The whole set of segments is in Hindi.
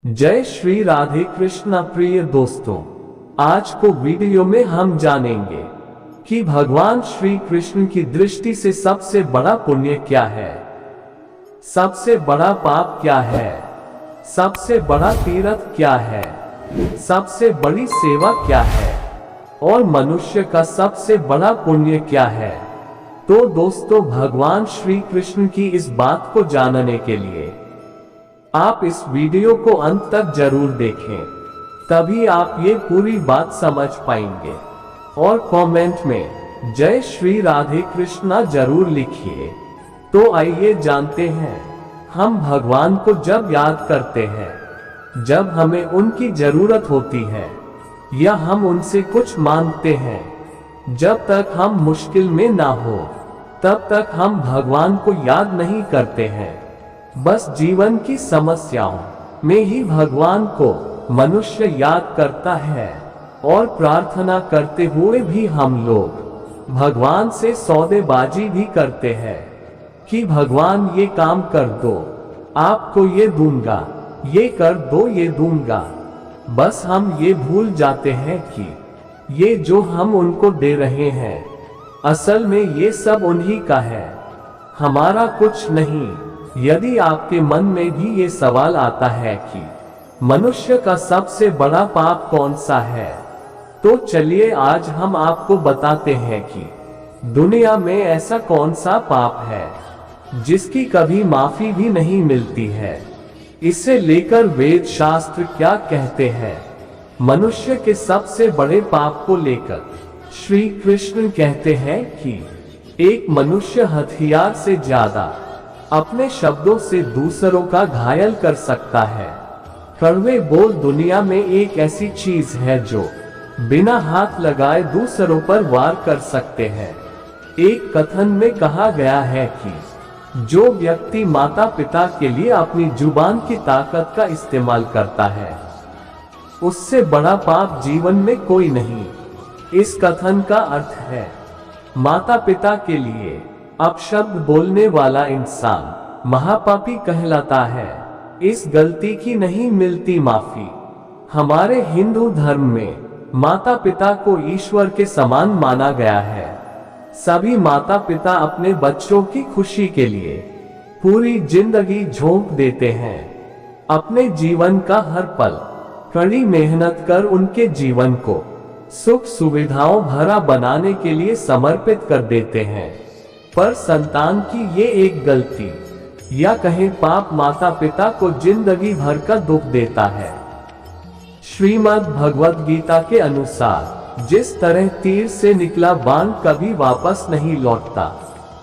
जय श्री राधे कृष्ण। प्रिय दोस्तों, आज को वीडियो में हम जानेंगे कि भगवान श्री कृष्ण की दृष्टि से सबसे बड़ा पुण्य क्या है, सबसे बड़ा पाप क्या है, सबसे बड़ा तीर्थ क्या है, सबसे बड़ी सेवा क्या है और मनुष्य का सबसे बड़ा पुण्य क्या है। तो दोस्तों, भगवान श्री कृष्ण की इस बात को जानने के लिए आप इस वीडियो को अंत तक जरूर देखें, तभी आप ये पूरी बात समझ पाएंगे। और कमेंट में जय श्री राधे कृष्णा जरूर लिखिए। तो आइए जानते हैं, हम भगवान को जब याद करते हैं, जब हमें उनकी जरूरत होती है या हम उनसे कुछ मांगते हैं, जब तक हम मुश्किल में ना हो तब तक हम भगवान को याद नहीं करते हैं। बस जीवन की समस्याओं में ही भगवान को मनुष्य याद करता है और प्रार्थना करते हुए भी हम लोग भगवान से सौदेबाजी भी करते हैं कि भगवान ये काम कर दो, आपको ये दूंगा, ये कर दो, ये दूंगा। बस हम ये भूल जाते हैं कि ये जो हम उनको दे रहे हैं, असल में ये सब उन्हीं का है, हमारा कुछ नहीं। यदि आपके मन में भी ये सवाल आता है कि मनुष्य का सबसे बड़ा पाप कौन सा है, तो चलिए आज हम आपको बताते हैं कि दुनिया में ऐसा कौन सा पाप है जिसकी कभी माफी भी नहीं मिलती है। इसे लेकर वेद शास्त्र क्या कहते हैं। मनुष्य के सबसे बड़े पाप को लेकर श्री कृष्ण कहते हैं कि एक मनुष्य हथियार से ज्यादा अपने शब्दों से दूसरों का घायल कर सकता है। कड़वे बोल दुनिया में एक ऐसी चीज है जो बिना हाथ लगाए दूसरों पर वार कर सकते हैं। एक कथन में कहा गया है कि जो व्यक्ति माता पिता के लिए अपनी जुबान की ताकत का इस्तेमाल करता है, उससे बड़ा पाप जीवन में कोई नहीं। इस कथन का अर्थ है, माता पिता के लिए अपशब्द बोलने वाला इंसान महापापी कहलाता है। इस गलती की नहीं मिलती माफी। हमारे हिंदू धर्म में माता पिता को ईश्वर के समान माना गया है। सभी माता पिता अपने बच्चों की खुशी के लिए पूरी जिंदगी झोंक देते हैं। अपने जीवन का हर पल कड़ी मेहनत कर उनके जीवन को सुख सुविधाओं भरा बनाने के लिए समर्पित कर देते हैं। पर संतान की ये एक गलती या कहें पाप माता पिता को जिंदगी भर का दुख देता है। श्रीमद् भगवद गीता के अनुसार जिस तरह तीर से निकला बाण कभी वापस नहीं लौटता,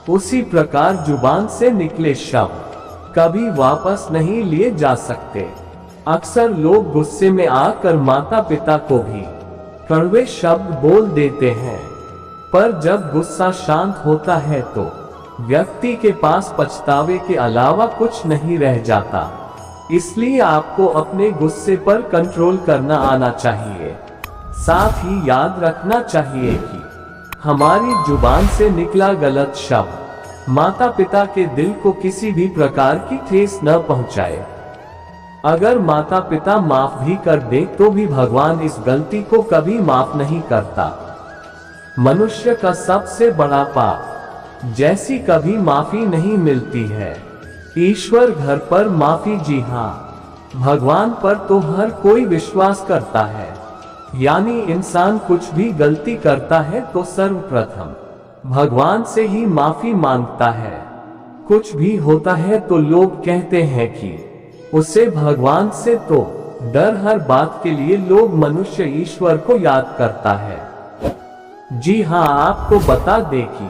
उसी प्रकार जुबान से निकले शब्द कभी वापस नहीं लिए जा सकते। अक्सर लोग गुस्से में आकर माता पिता को भी कड़वे शब्द बोल देते हैं, पर जब गुस्सा शांत होता है तो व्यक्ति के पास पछतावे के अलावा कुछ नहीं रह जाता। इसलिए आपको अपने गुस्से पर कंट्रोल करना आना चाहिए। साथ ही याद रखना चाहिए कि हमारी जुबान से निकला गलत शब्द माता पिता के दिल को किसी भी प्रकार की ठेस न पहुंचाए। अगर माता पिता माफ भी कर दे तो भी भगवान इस गलती को कभी माफ नहीं करता। मनुष्य का सबसे बड़ा पाप जैसी कभी माफी नहीं मिलती है। ईश्वर घर पर माफी, जी हाँ, भगवान पर तो हर कोई विश्वास करता है। यानी इंसान कुछ भी गलती करता है तो सर्वप्रथम भगवान से ही माफी मांगता है। कुछ भी होता है तो लोग कहते हैं कि उसे भगवान से तो डर। हर बात के लिए लोग मनुष्य ईश्वर को याद करता है। जी हाँ, आपको बता दें कि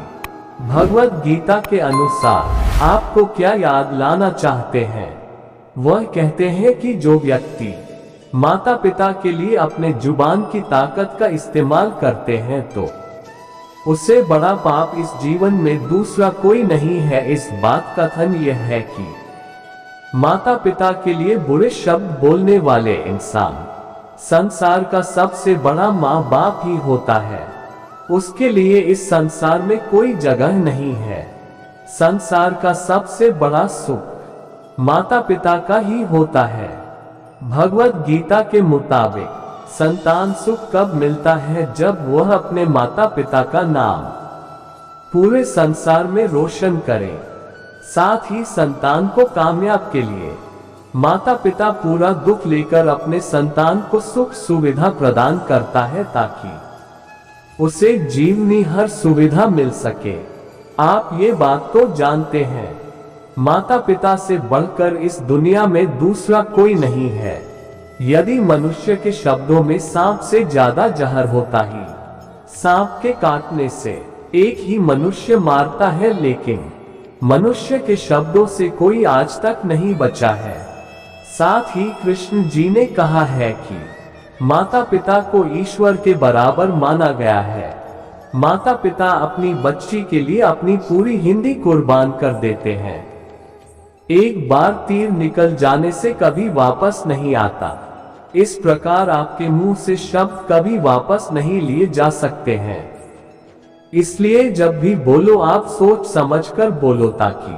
भगवद गीता के अनुसार आपको क्या याद लाना चाहते हैं। वह कहते हैं कि जो व्यक्ति माता पिता के लिए अपने जुबान की ताकत का इस्तेमाल करते हैं तो उससे बड़ा पाप इस जीवन में दूसरा कोई नहीं है। इस बात का कथन यह है कि माता पिता के लिए बुरे शब्द बोलने वाले इंसान संसार का सबसे बड़ा माँ बाप ही होता है। उसके लिए इस संसार में कोई जगह नहीं है। संसार का सबसे बड़ा सुख माता पिता का ही होता है। भगवत गीता के मुताबिक संतान सुख कब मिलता है, जब वह अपने माता पिता का नाम पूरे संसार में रोशन करे। साथ ही संतान को कामयाब के लिए माता पिता पूरा दुख लेकर अपने संतान को सुख सुविधा प्रदान करता है ताकि उसे जीवनी हर सुविधा मिल सके। आप ये बात तो जानते हैं, माता पिता से बढ़कर इस दुनिया में दूसरा कोई नहीं है। यदि मनुष्य के शब्दों में सांप से ज्यादा जहर होता ही सांप के काटने से एक ही मनुष्य मारता है, लेकिन मनुष्य के शब्दों से कोई आज तक नहीं बचा है। साथ ही कृष्ण जी ने कहा है कि माता पिता को ईश्वर के बराबर माना गया है। माता पिता अपनी बच्ची के लिए अपनी पूरी हिंदी कुर्बान कर देते हैं। एक बार तीर निकल जाने से कभी वापस नहीं आता। इस प्रकार आपके मुंह से शब्द कभी वापस नहीं लिए जा सकते हैं। इसलिए जब भी बोलो आप सोच समझकर बोलो, ताकि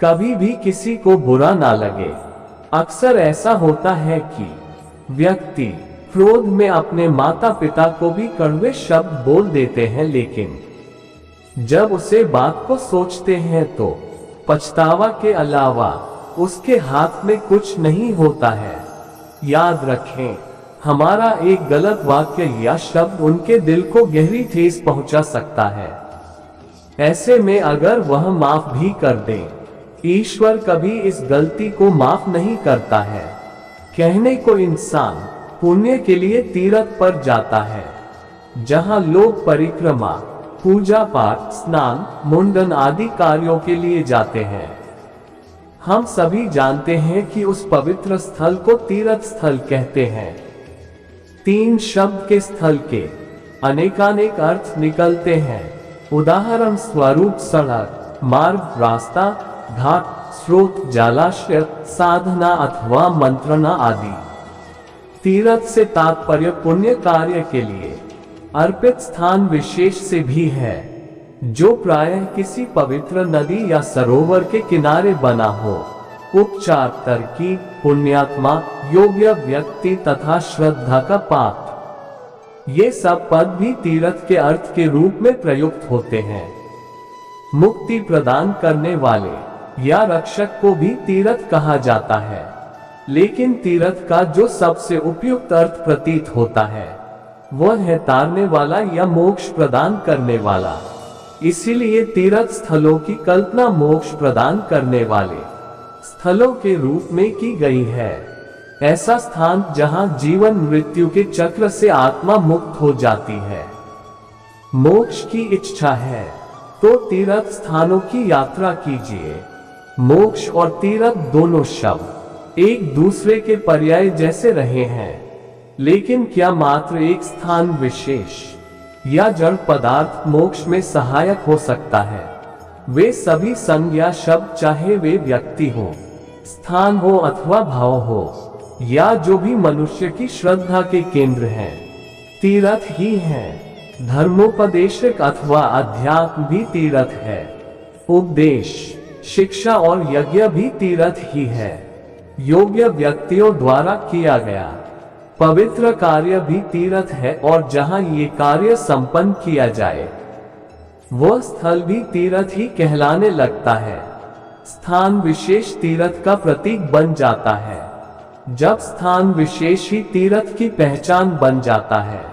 कभी भी किसी को बुरा ना लगे। अक्सर ऐसा होता है कि व्यक्ति क्रोध में अपने माता पिता को भी कड़वे शब्द बोल देते हैं, लेकिन जब उसे बात को सोचते हैं तो पछतावा के अलावा उसके हाथ में कुछ नहीं होता है। याद रखें, हमारा एक गलत वाक्य या शब्द उनके दिल को गहरी ठेस पहुंचा सकता है। ऐसे में अगर वह माफ भी कर दें, ईश्वर कभी इस गलती को माफ नहीं करता है। कहने को इंसान पुण्य के लिए तीर्थ पर जाता है, जहां लोग परिक्रमा, पूजा पाठ, स्नान, मुंडन आदि कार्यों के लिए जाते हैं। हम सभी जानते हैं कि उस पवित्र स्थल को तीर्थ स्थल कहते हैं। 3 शब्द के स्थल के अनेकानेक अर्थ निकलते हैं। उदाहरण स्वरूप सड़क, मार्ग, रास्ता, घाट, स्रोत, जलाशय, साधना अथवा मंत्रणा आदि। तीर्थ से तात्पर्य पुण्य कार्य के लिए अर्पित स्थान विशेष से भी है, जो प्रायः किसी पवित्र नदी या सरोवर के किनारे बना हो। उपचार, तरकीब, पुण्यात्मा, योग्य व्यक्ति तथा श्रद्धा का पात्र, ये सब पद भी तीर्थ के अर्थ के रूप में प्रयुक्त होते हैं। मुक्ति प्रदान करने वाले या रक्षक को भी तीर्थ कहा जाता है, लेकिन तीर्थ का जो सबसे उपयुक्त अर्थ प्रतीत होता है वह है तारने वाला या मोक्ष प्रदान करने वाला। इसीलिए तीर्थ स्थलों की कल्पना मोक्ष प्रदान करने वाले स्थलों के रूप में की गई है। ऐसा स्थान जहां जीवन मृत्यु के चक्र से आत्मा मुक्त हो जाती है। मोक्ष की इच्छा है तो तीर्थ स्थानों की यात्रा कीजिए। मोक्ष और तीर्थ दोनों शब्द एक दूसरे के पर्याय जैसे रहे हैं, लेकिन क्या मात्र एक स्थान विशेष या जड़ पदार्थ मोक्ष में सहायक हो सकता है? वे सभी संज्ञा शब्द, चाहे वे व्यक्ति हो, स्थान हो अथवा भाव हो, या जो भी मनुष्य की श्रद्धा के केंद्र हैं, तीर्थ ही हैं। धर्मोपदेशक अथवा अध्यात्म भी तीर्थ है। उपदेश, शिक्षा और यज्ञ भी तीर्थ ही है। योग्य व्यक्तियों द्वारा किया गया पवित्र कार्य भी तीर्थ है, और जहां ये कार्य संपन्न किया जाए वह स्थल भी तीर्थ ही कहलाने लगता है। स्थान विशेष तीर्थ का प्रतीक बन जाता है। जब स्थान विशेष ही तीर्थ की पहचान बन जाता है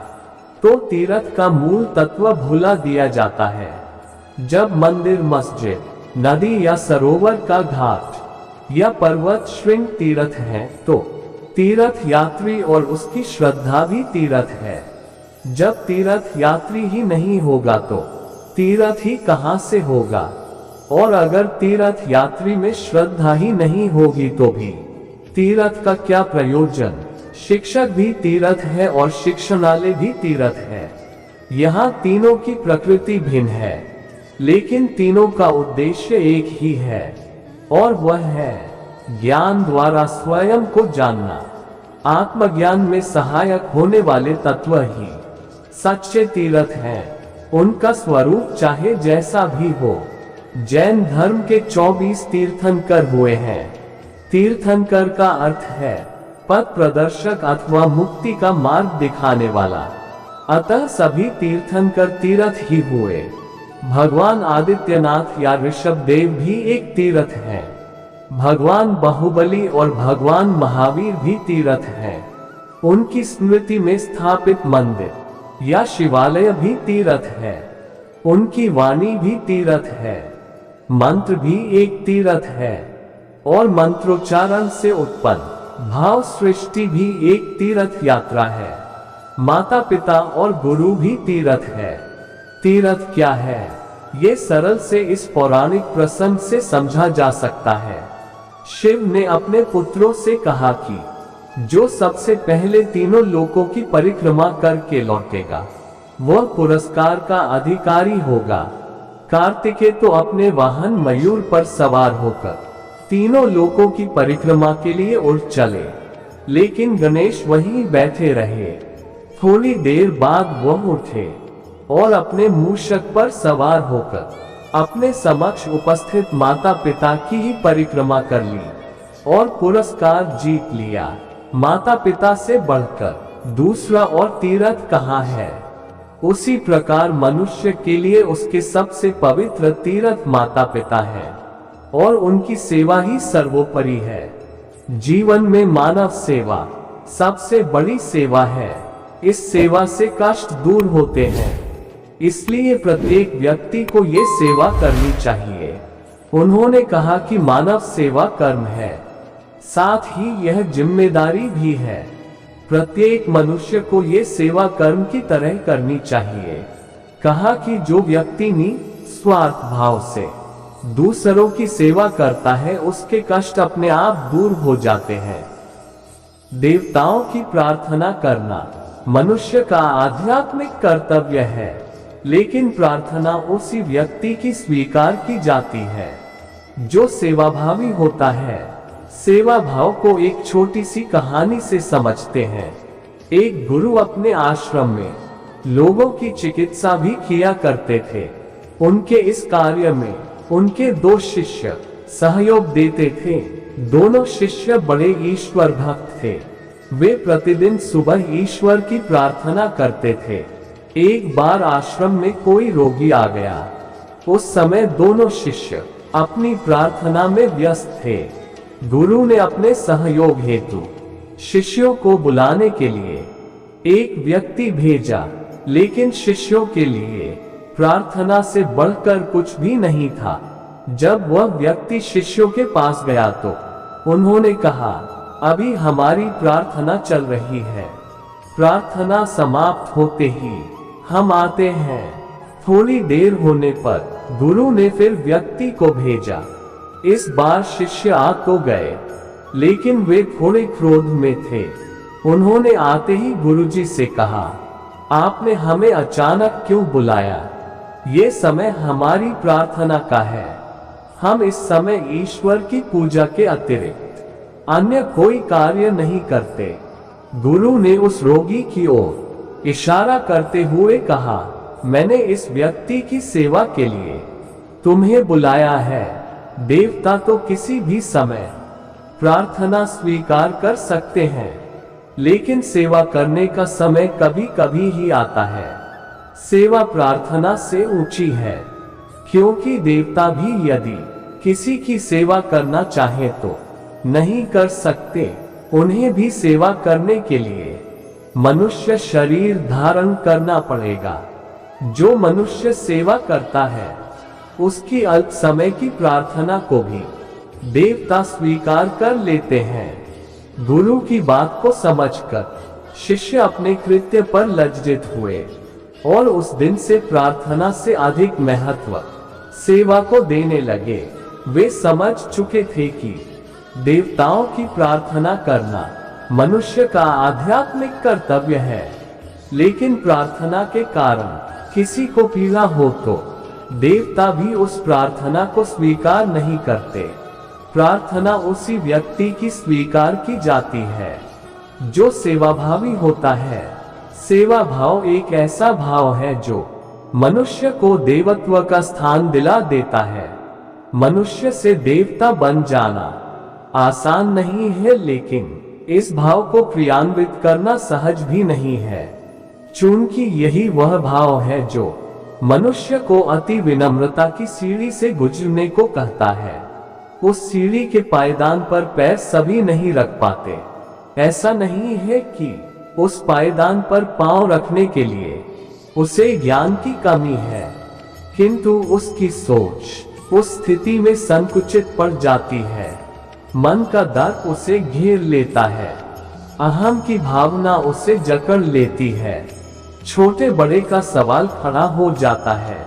तो तीर्थ का मूल तत्व भुला दिया जाता है। जब मंदिर, मस्जिद, नदी या सरोवर का घाट या पर्वत श्रृंग तीर्थ है तो तीर्थ यात्री और उसकी श्रद्धा भी तीर्थ है। जब तीर्थ यात्री ही नहीं होगा तो तीर्थ ही कहां से होगा? और अगर तीर्थ यात्री में श्रद्धा ही नहीं होगी तो भी तीर्थ का क्या प्रयोजन? शिक्षक भी तीर्थ है और शिक्षणालय भी तीर्थ है। यहाँ तीनों की प्रकृति भिन्न है, लेकिन तीनों का उद्देश्य एक ही है, और वह है ज्ञान द्वारा स्वयं को जानना। आत्मज्ञान में सहायक होने वाले तत्व ही सच्चे तीर्थ हैं। उनका स्वरूप चाहे जैसा भी हो। जैन धर्म के 24 तीर्थंकर हुए हैं। तीर्थंकर का अर्थ है पथ प्रदर्शक अथवा मुक्ति का मार्ग दिखाने वाला। अतः सभी तीर्थंकर तीर्थ ही हुए। भगवान आदित्यनाथ या ऋषभदेव भी एक तीर्थ हैं। भगवान बाहुबली और भगवान महावीर भी तीर्थ हैं। उनकी स्मृति में स्थापित मंदिर या शिवालय भी तीर्थ है। उनकी वाणी भी तीर्थ है। मंत्र भी एक तीर्थ है और मंत्रोच्चारण से उत्पन्न भाव सृष्टि भी एक तीर्थ यात्रा है। माता पिता और गुरु भी तीर्थ है। तीर्थ क्या है, ये सरल से इस पौराणिक प्रसंग से समझा जा सकता है। शिव ने अपने पुत्रों से कहा कि जो सबसे पहले तीनों लोकों की परिक्रमा करके लौटेगा वह पुरस्कार का अधिकारी होगा। कार्तिकेय तो अपने वाहन मयूर पर सवार होकर तीनों लोकों की परिक्रमा के लिए उड़ चले, लेकिन गणेश वहीं बैठे रहे। थोड़ी देर बाद वह उठे और अपने मूषक पर सवार होकर अपने समक्ष उपस्थित माता पिता की ही परिक्रमा कर ली और पुरस्कार जीत लिया। माता पिता से बढ़कर दूसरा और तीर्थ कहाँ है? उसी प्रकार मनुष्य के लिए उसके सबसे पवित्र तीर्थ माता पिता है और उनकी सेवा ही सर्वोपरि है। जीवन में मानव सेवा सबसे बड़ी सेवा है। इस सेवा से कष्ट दूर होते हैं, इसलिए प्रत्येक व्यक्ति को ये सेवा करनी चाहिए। उन्होंने कहा कि मानव सेवा कर्म है, साथ ही यह जिम्मेदारी भी है। प्रत्येक मनुष्य को ये सेवा कर्म की तरह करनी चाहिए। कहा कि जो व्यक्ति निस्वार्थ भाव से दूसरों की सेवा करता है उसके कष्ट अपने आप दूर हो जाते हैं। देवताओं की प्रार्थना करना मनुष्य का आध्यात्मिक कर्तव्य है, लेकिन प्रार्थना उसी व्यक्ति की स्वीकार की जाती है जो सेवाभावी होता है। सेवा भाव को एक छोटी सी कहानी से समझते हैं। एक गुरु अपने आश्रम में लोगों की चिकित्सा भी किया करते थे। उनके इस कार्य में उनके दो शिष्य सहयोग देते थे। दोनों शिष्य बड़े ईश्वर भक्त थे। वे प्रतिदिन सुबह ईश्वर की प्रार्थना करते थे। एक बार आश्रम में कोई रोगी आ गया। उस समय दोनों शिष्य अपनी प्रार्थना में व्यस्त थे। गुरु ने अपने सहयोग हेतु शिष्यों को बुलाने के लिए एक व्यक्ति भेजा, लेकिन शिष्यों के लिए प्रार्थना से बढ़कर कुछ भी नहीं था। जब वह व्यक्ति शिष्यों के पास गया तो उन्होंने कहा, अभी हमारी प्रार्थना चल रही है, प्रार्थना समाप्त होते ही हम आते हैं। थोड़ी देर होने पर गुरु ने फिर व्यक्ति को भेजा। इस बार शिष्य आ तो गए, लेकिन वे थोड़े क्रोध में थे। उन्होंने आते ही गुरुजी से कहा, आपने हमें अचानक क्यों बुलाया? ये समय हमारी प्रार्थना का है। हम इस समय ईश्वर की पूजा के अतिरिक्त अन्य कोई कार्य नहीं करते। गुरु ने उस रोगी की ओर इशारा करते हुए कहा, मैंने इस व्यक्ति की सेवा के लिए तुम्हें बुलाया है। देवता तो किसी भी समय प्रार्थना स्वीकार कर सकते हैं, लेकिन सेवा करने का समय कभी कभी ही आता है। सेवा प्रार्थना से ऊंची है, क्योंकि देवता भी यदि किसी की सेवा करना चाहे तो नहीं कर सकते। उन्हें भी सेवा करने के लिए मनुष्य शरीर धारण करना पड़ेगा। जो मनुष्य सेवा करता है उसकी अल्प समय की प्रार्थना को भी देवता स्वीकार कर लेते हैं। गुरु की बात को समझकर शिष्य अपने कृत्य पर लज्जित हुए और उस दिन से प्रार्थना से अधिक महत्व सेवा को देने लगे। वे समझ चुके थे कि देवताओं की प्रार्थना करना मनुष्य का आध्यात्मिक कर्तव्य है, लेकिन प्रार्थना के कारण किसी को पीड़ा हो तो देवता भी उस प्रार्थना को स्वीकार नहीं करते। प्रार्थना उसी व्यक्ति की स्वीकार की जाती है जो सेवाभावी होता है। सेवा भाव एक ऐसा भाव है जो मनुष्य को देवत्व का स्थान दिला देता है। मनुष्य से देवता बन जाना आसान नहीं है, लेकिन इस भाव को क्रियान्वित करना सहज भी नहीं है, चूंकि यही वह भाव है जो मनुष्य को अति विनम्रता की सीढ़ी से गुजरने को कहता है। उस सीढ़ी के पायदान पर पैर सभी नहीं रख पाते। ऐसा नहीं है कि उस पायदान पर पांव रखने के लिए उसे ज्ञान की कमी है, किंतु उसकी सोच उस स्थिति में संकुचित पड़ जाती है। मन का दर्प उसे घेर लेता है, अहम की भावना उसे जकड़ लेती है, छोटे बड़े का सवाल खड़ा हो जाता है,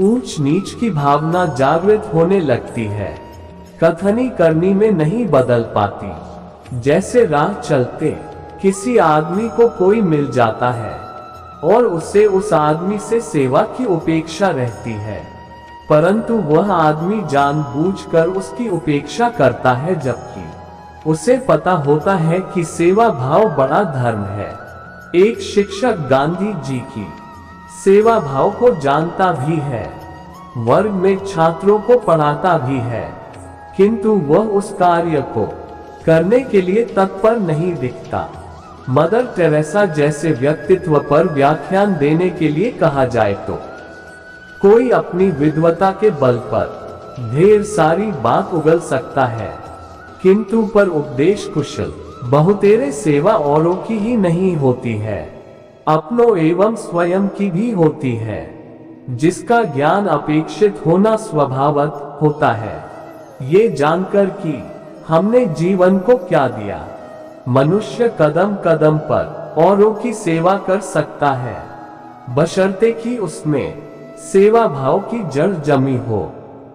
ऊंच नीच की भावना जागृत होने लगती है, कथनी करनी में नहीं बदल पाती। जैसे राह चलते किसी आदमी को कोई मिल जाता है और उसे उस आदमी से सेवा की उपेक्षा रहती है, परंतु वह आदमी जानबूझकर उसकी उपेक्षा करता है, जबकि उसे पता होता है कि सेवा भाव बड़ा धर्म है। एक शिक्षक गांधी जी की सेवा भाव को जानता भी है, वर्ग में छात्रों को पढ़ाता भी है, किंतु वह उस कार्य को करने के लिए तत्पर नहीं दिखता। मदर टेरेसा जैसे व्यक्तित्व पर व्याख्यान देने के लिए कहा जाए तो कोई अपनी विद्वता के बल पर ढेर सारी बात उगल सकता है, किंतु पर उपदेश कुशल बहुतेरे सेवा औरों की ही नहीं होती है, अपनों एवं स्वयं की भी होती है, जिसका ज्ञान अपेक्षित होना स्वभावत होता है। ये जानकर कि हमने जीवन को क्या दिया, मनुष्य कदम कदम पर औरों की सेवा कर सकता है, बशर्ते कि उसमें सेवा भाव की जड़ जमी हो।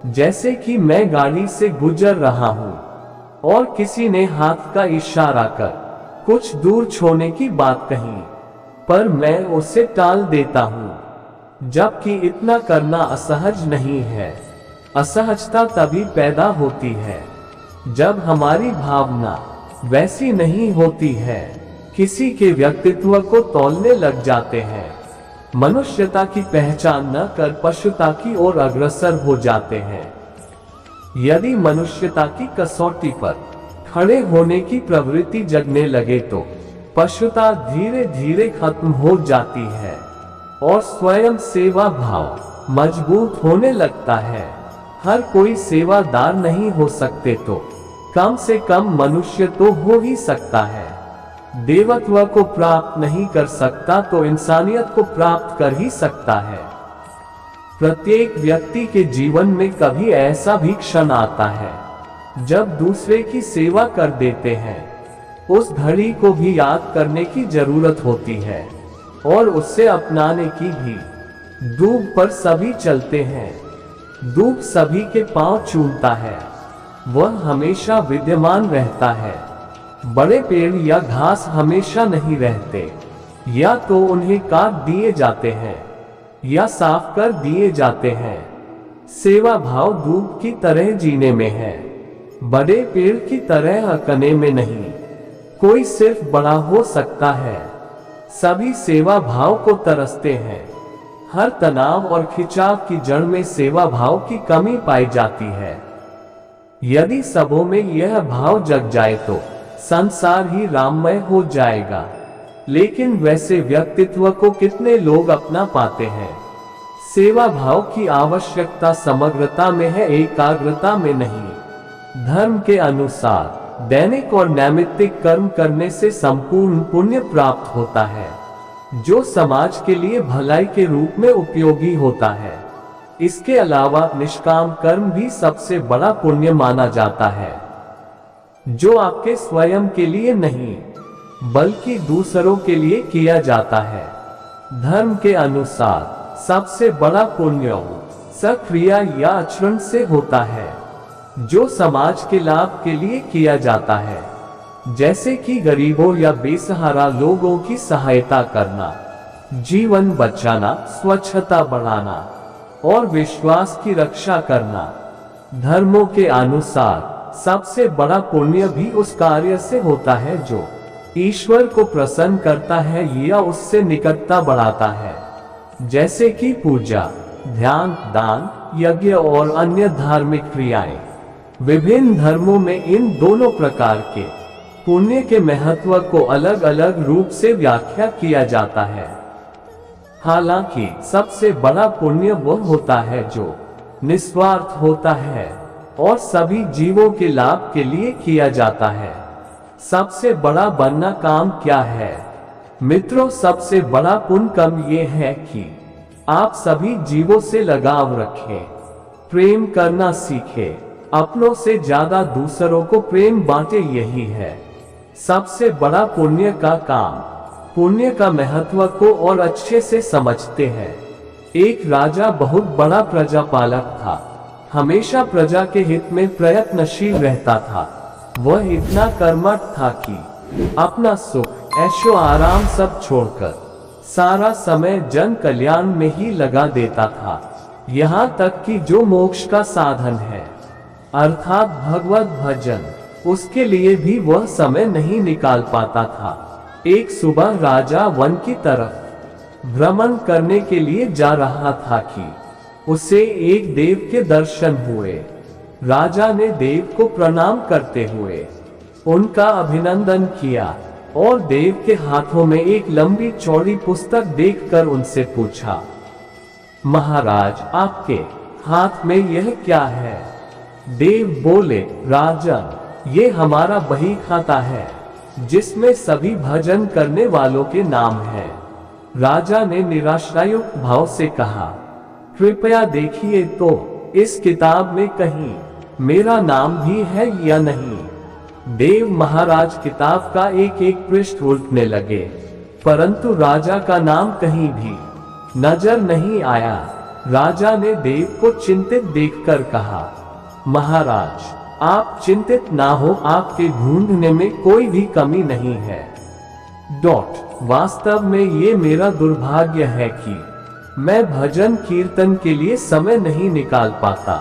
जैसे कि मैं गाड़ी से गुजर रहा हूँ और किसी ने हाथ का इशारा कर कुछ दूर छोड़ने की बात कही, पर मैं उसे टाल देता हूँ, जबकि इतना करना असहज नहीं है। असहजता तभी पैदा होती है जब हमारी भावना वैसी नहीं होती है, किसी के व्यक्तित्व को तौलने लग जाते हैं, मनुष्यता की पहचान न कर पशुता की ओर अग्रसर हो जाते हैं। यदि मनुष्यता की कसौटी पर खड़े होने की प्रवृत्ति जगने लगे तो पशुता धीरे धीरे खत्म हो जाती है और स्वयं सेवा भाव मजबूत होने लगता है। हर कोई सेवादार नहीं हो सकते तो कम से कम मनुष्य तो हो ही सकता है। देवत्व को प्राप्त नहीं कर सकता तो इंसानियत को प्राप्त कर ही सकता है। प्रत्येक व्यक्ति के जीवन में कभी ऐसा भी क्षण आता है जब दूसरे की सेवा कर देते हैं। उस घड़ी को भी याद करने की जरूरत होती है और उससे अपनाने की भी। दूब पर सभी चलते हैं, दूब सभी के पांव चूमता है, वह हमेशा विद्यमान रहता है। बड़े पेड़ या घास हमेशा नहीं रहते, या तो उन्हें काट दिए जाते हैं या साफ कर दिए जाते हैं। सेवा भाव दूब की तरह जीने में है, बड़े पेड़ की तरह अकने में नहीं। कोई सिर्फ बड़ा हो सकता है। सभी सेवा भाव को तरसते हैं। हर तनाव और खिंचाव की जड़ में सेवा भाव की कमी पाई जाती है। यदि सबों में यह भाव जग जाए तो संसार ही राममय हो जाएगा। लेकिन वैसे व्यक्तित्व को कितने लोग अपना पाते हैं? सेवा भाव की आवश्यकता समग्रता में है, एकाग्रता में नहीं। धर्म के अनुसार दैनिक और नैमित्तिक कर्म करने से संपूर्ण पुण्य प्राप्त होता है, जो समाज के लिए भलाई के रूप में उपयोगी होता है। इसके अलावा निष्काम कर्म भी सबसे बड़ा पुण्य माना जाता है, जो आपके स्वयं के लिए नहीं बल्कि दूसरों के लिए किया जाता है। धर्म के अनुसार सबसे बड़ा पुण्य सक्रिया या आचरण से होता है, जो समाज के लाभ के लिए किया जाता है, जैसे कि गरीबों या बेसहारा लोगों की सहायता करना, जीवन बचाना, स्वच्छता बढ़ाना और विश्वास की रक्षा करना। धर्मों के अनुसार सबसे बड़ा पुण्य भी उस कार्य से होता है जो ईश्वर को प्रसन्न करता है या उससे निकटता बढ़ाता है, जैसे कि पूजा, ध्यान, दान, यज्ञ और अन्य धार्मिक क्रियाएं। विभिन्न धर्मों में इन दोनों प्रकार के पुण्य के महत्व को अलग अलग रूप से व्याख्या किया जाता है। हालांकि सबसे बड़ा पुण्य वह होता है जो निस्वार्थ होता है और सभी जीवों के लाभ के लिए किया जाता है। सबसे बड़ा बनना काम क्या है? मित्रों, सबसे बड़ा पुण्य कर्म ये है कि आप सभी जीवों से लगाव रखें, प्रेम करना सीखें, अपनों से ज्यादा दूसरों को प्रेम बांटे, यही है सबसे बड़ा पुण्य का काम। पुण्य का महत्व को और अच्छे से समझते हैं। एक राजा बहुत बड़ा प्रजापालक था, हमेशा प्रजा के हित में प्रयत्नशील रहता था। वह इतना कर्मठ था कि अपना सुख, ऐशो आराम सब छोड़कर सारा समय जन कल्याण में ही लगा देता था। यहाँ तक कि जो मोक्ष का साधन है अर्थात भगवत भजन, उसके लिए भी वह समय नहीं निकाल पाता था। एक सुबह राजा वन की तरफ भ्रमण करने के लिए जा रहा था कि उसे एक देव के दर्शन हुए। राजा ने देव को प्रणाम करते हुए उनका अभिनंदन किया और देव के हाथों में एक लंबी चौड़ी पुस्तक देखकर उनसे पूछा, महाराज, आपके हाथ में यह क्या है? देव बोले, राजन, ये हमारा बही खाता है जिसमें सभी भजन करने वालों के नाम हैं। राजा ने निराशायुक्त भाव से कहा, कृपया देखिए तो इस किताब में कहीं मेरा नाम भी है या नहीं। देव महाराज किताब का एक एक पृष्ठ उल्टने लगे, परंतु राजा का नाम कहीं भी नजर नहीं आया। राजा ने देव को चिंतित देखकर कहा, महाराज, आप चिंतित ना हो, आपके ढूंढने में कोई भी कमी नहीं है। वास्तव में ये मेरा दुर्भाग्य है कि मैं भजन कीर्तन के लिए समय नहीं निकाल पाता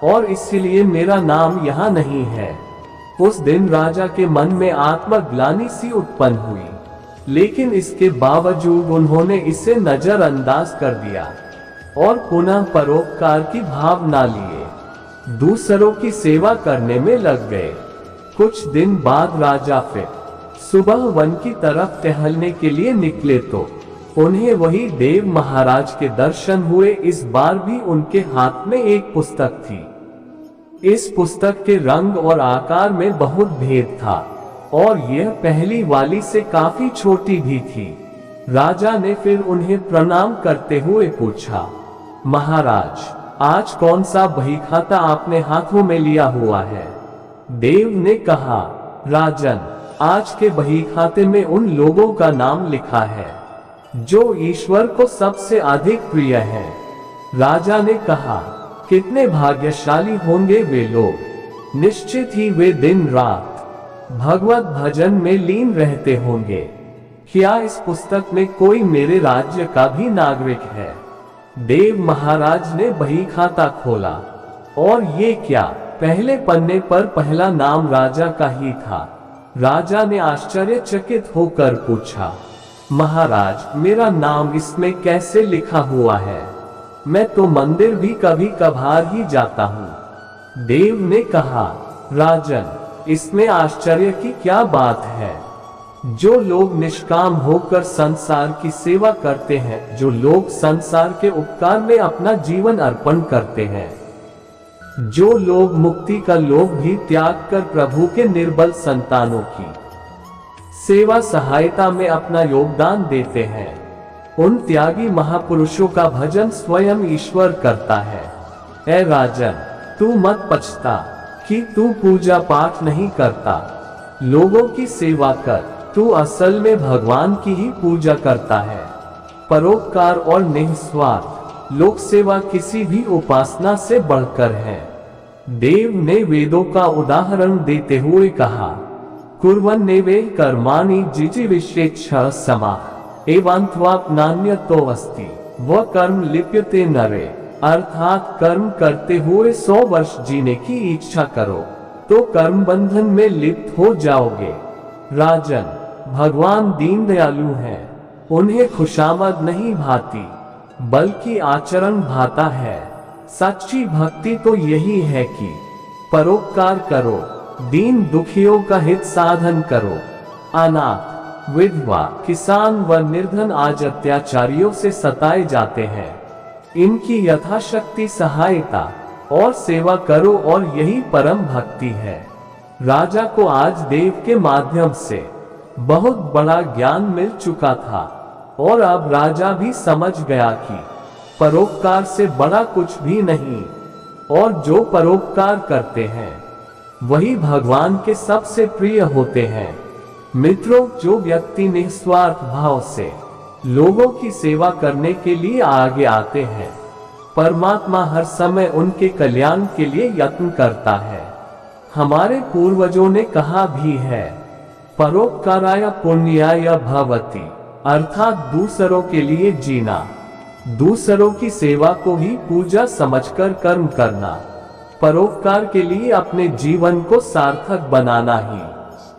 और इसलिए मेरा नाम यहाँ नहीं है। उस दिन राजा के मन में आत्मग्लानि सी उत्पन्न हुई, लेकिन इसके बावजूद उन्होंने इसे नजरअंदाज कर दिया और पुनः परोपकार की भावना लिए दूसरों की सेवा करने में लग गए। कुछ दिन बाद राजा फिर सुबह वन की तरफ टहलने के लिए निकले तो उन्हें वही देव महाराज के दर्शन हुए। इस बार भी उनके हाथ में एक पुस्तक थी। इस पुस्तक के रंग और आकार में बहुत भेद था और यह पहली वाली से काफी छोटी भी थी। राजा ने फिर उन्हें प्रणाम करते हुए पूछा, महाराज, आज कौन सा बही खाता आपने हाथों में लिया हुआ है? देव ने कहा, राजन, आज के बही खाते में उन लोगों का नाम लिखा है जो ईश्वर को सबसे अधिक प्रिय है। राजा ने कहा, कितने भाग्यशाली होंगे वे लोग, निश्चित ही वे दिन रात भगवत भजन में लीन रहते होंगे। क्या इस पुस्तक में कोई मेरे राज्य का भी नागरिक है? देव महाराज ने बही खाता खोला और ये क्या, पहले पन्ने पर पहला नाम राजा का ही था। राजा ने आश्चर्यचकित होकर पूछा, महाराज, मेरा नाम इसमें कैसे लिखा हुआ है? मैं तो मंदिर भी कभी कभार ही जाता हूँ। देव ने कहा, राजन, इसमें आश्चर्य की क्या बात है? जो लोग निष्काम होकर संसार की सेवा करते हैं, जो लोग संसार के उपकार में अपना जीवन अर्पण करते हैं, जो लोग मुक्ति का लोभ भी त्याग कर प्रभु के निर्बल संतानों की सेवा सहायता में अपना योगदान देते हैं, उन त्यागी महापुरुषों का भजन स्वयं ईश्वर करता है। ऐ राजन, तू मत पछता कि तू पूजा पाठ नहीं करता, लोगों की सेवा कर, तू असल में भगवान की ही पूजा करता है। परोपकार और निस्वार्थ लोक सेवा किसी भी उपासना से बढ़कर है। देव ने वेदों का उदाहरण देते हुए कहा, कुर्वन्नेवे कर्माणि जिजीविषेच्छः समाः एवंत्वाप्नान्यतो अस्ति वह कर्म लिप्यते नरे, अर्थात कर्म करते हुए 100 वर्ष जीने की इच्छा करो तो कर्म बंधन में लिप्त हो जाओगे। राजन, भगवान दीन दयालु हैं, उन्हें खुशामद नहीं भाती बल्कि आचरण भाता है। सच्ची भक्ति तो यही है कि परोपकार करो, दीन दुखियों का हित साधन करो। अनाथ, विधवा, किसान व निर्धन आज अत्याचारियों से सताए जाते हैं। इनकी यथाशक्ति सहायता और सेवा करो और यही परम भक्ति है। राजा को आज देव के माध्यम से बहुत बड़ा ज्ञान मिल चुका था और अब राजा भी समझ गया कि परोपकार से बड़ा कुछ भी नहीं और जो परोपकार करते हैं वही भगवान के सबसे प्रिय होते हैं। मित्रों, जो व्यक्ति निस्वार्थ भाव से लोगों की सेवा करने के लिए आगे आते हैं, परमात्मा हर समय उनके कल्याण के लिए यत्न करता है। हमारे पूर्वजों ने कहा भी है, परोपकाराय पुण्याय भवति, अर्थात दूसरों के लिए जीना, दूसरों की सेवा को ही पूजा समझकर कर्म करना, परोपकार के लिए अपने जीवन को सार्थक बनाना ही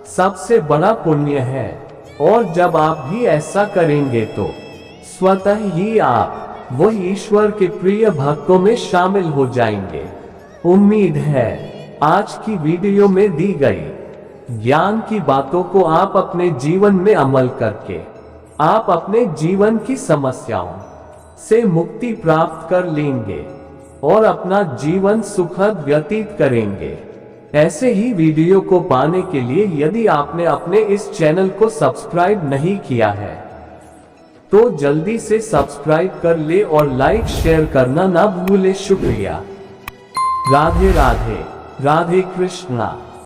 सबसे बड़ा पुण्य है। और जब आप भी ऐसा करेंगे तो स्वतः ही आप वो ईश्वर के प्रिय भक्तों में शामिल हो जाएंगे। उम्मीद है आज की वीडियो में दी गई ज्ञान की बातों को आप अपने जीवन में अमल करके आप अपने जीवन की समस्याओं से मुक्ति प्राप्त कर लेंगे और अपना जीवन सुखद व्यतीत करेंगे। ऐसे ही वीडियो को पाने के लिए यदि आपने अपने इस चैनल को सब्सक्राइब नहीं किया है तो जल्दी से सब्सक्राइब कर ले और लाइक शेयर करना ना भूले। शुक्रिया। राधे राधे, राधे कृष्णा।